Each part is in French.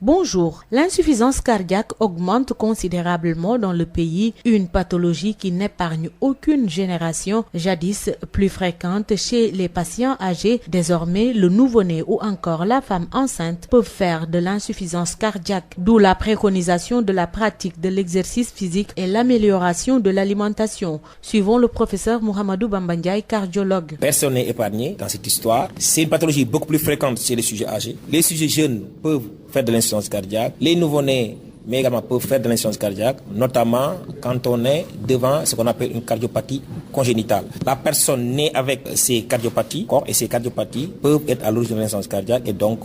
Bonjour. L'insuffisance cardiaque augmente considérablement dans le pays, une pathologie qui n'épargne aucune génération, jadis plus fréquente chez les patients âgés. Désormais, le nouveau-né ou encore la femme enceinte peuvent faire de l'insuffisance cardiaque, d'où la préconisation de la pratique de l'exercice physique et l'amélioration de l'alimentation. Suivons le professeur Mouhamadou Bamba Ndiaye, cardiologue. Personne n'est épargné dans cette histoire. C'est une pathologie beaucoup plus fréquente chez les sujets âgés. Les sujets jeunes peuvent faire de l'insuffisance cardiaque. Les nouveau-nés, mais également peuvent faire de l'insuffisance cardiaque, notamment quand on est devant ce qu'on appelle une cardiopathie congénitale. La personne née avec ces cardiopathies, et ces cardiopathies peuvent être à l'origine de l'insuffisance cardiaque et donc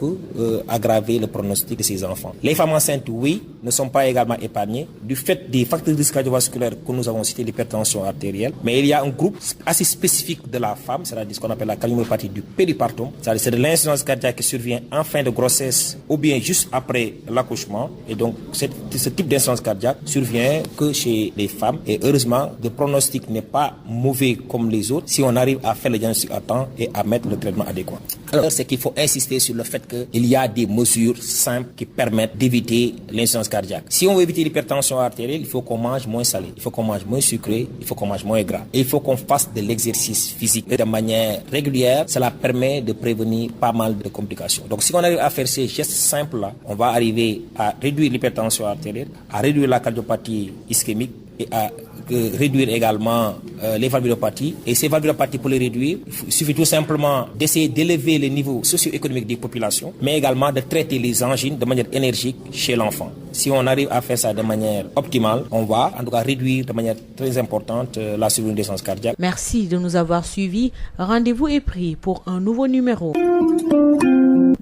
aggraver le pronostic de ces enfants. Les femmes enceintes, oui, ne sont pas également épargnées du fait des facteurs de risque cardiovasculaires que nous avons cités, l'hypertension artérielle. Mais il y a un groupe assez spécifique de la femme, c'est-à-dire ce qu'on appelle la cardiomyopathie du péripartum. C'est-à-dire c'est de l'insuffisance cardiaque qui survient en fin de grossesse ou bien juste après l'accouchement. Et donc ce type d'insuffisance cardiaque survient que chez les femmes. Et heureusement, le pronostic n'est pas mauvais comme les autres si on arrive à faire le diagnostic à temps et à mettre le traitement adéquat. Alors, c'est qu'il faut insister sur le fait qu'il y a des mesures simples qui permettent d'éviter l'insuffisance cardiaque. Si on veut éviter l'hypertension artérielle, il faut qu'on mange moins salé, il faut qu'on mange moins sucré, il faut qu'on mange moins gras. Et il faut qu'on fasse de l'exercice physique de manière régulière. Cela permet de prévenir pas mal de complications. Donc, si on arrive à faire ces gestes simples-là, on va arriver à réduire l'hypertension artérielle, à réduire la cardiopathie ischémique et à réduire également les valvulopathies. Et ces valvulopathies, pour les réduire, il suffit tout simplement d'essayer d'élever les niveaux socio-économiques des populations, mais également de traiter les angines de manière énergique chez l'enfant. Si on arrive à faire ça de manière optimale, on va en tout cas réduire de manière très importante la survenue d'insuffisance cardiaque. Merci de nous avoir suivis. Rendez-vous est pris pour un nouveau numéro.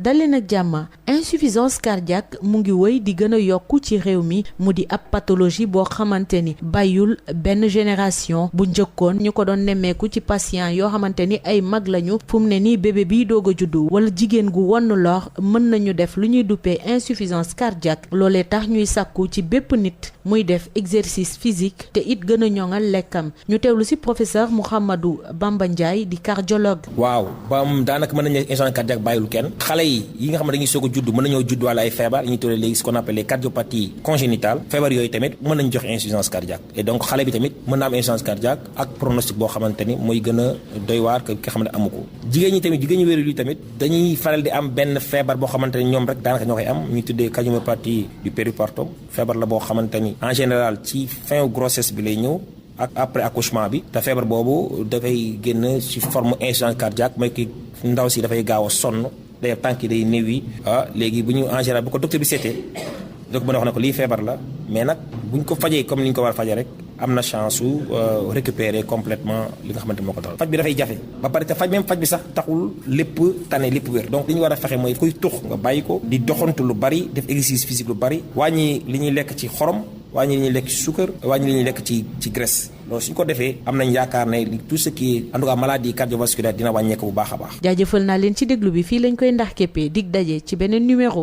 daleen ak jàmm, insuffisance cardiaque mu ngi wéy di gën a yokku ci réew mi mu di ab pathologie boo xamante ni bàyyul benn génération. Bu njëkkoon ñu ko doon nemmeeku ci patient yoo xamante ni ay mag lañu, fu mu ne nii bébé bi doog a juddu wala jigéen gu wonn lor mën nañu def lu ñuy duppee insuffisance cardiaque. Loolee tax ñuy sàkku ci bépp nit muy def exercice physique te it gën a ñoŋal lekkam. Ñu teewlu ci professeur Mouhamadou Bamba Ndiaye di cardiologue. waaw daanaka mën nañu insuffisance cardiaque bàyyul kenn. xale yi nga xam ne dañuy soog a judd mën nañoo judd wala ay feebar yi ñuy tuddee léegi ce qu'on appelle les cardiopathies congénitales. feebar yooyu tamit mën nañu joxe insuffisance cardiaque. Et donc xale bi tamit mën na am insuffisance cardiaque ak pronostic boo xamante ni mooy gën a doy waar que ki nga xam ne amu ko. jigéen ñi wéeru yi tamit dañuy faral di am benn feebar boo xamante ni ñoom rek daanaka ñoo koy am ñuy tuddee cardiomyopathie du péripartum. feebar la boo xamante ni en général ci fin grossesse bi lay ñëw ak après accouchement bi. te feebar boobu dafay génn ci forme insuffisance cardiaque mooy ki ndaw si dafay gaaw a sonn. day tànk yi day néew yi léegi bu ñu en général bu ko docteur bi seetee donc mën a wax ne ko lii feebar la mais nag bu ñu ko fajee comme ni ñu ko war a fajee rek am na chance su récupérer complètement li nga xamante moo ko dal. faj bi dafay jafe ba pare te faj bi sax taxul lépp tane lépp wér. donc li ñu war a fexe mooy kuy tux nga bàyyi ko di doxantu lu bari def exercice physique lu bari wàññi li ñuy lekk ci xorom wàññi li ñuy lekk ci suukar wàññi li ñuy lekk ci graisse. loolu suñ ko defee am nañ yaakaar ne tout ce qui est en tout cas maladie cardiovasculaire dina wàññeeku bu baax a baax. jaajëfal naa leen ci déglu bi fii lañ koy ndax képpee dig daje ci beneen numéro.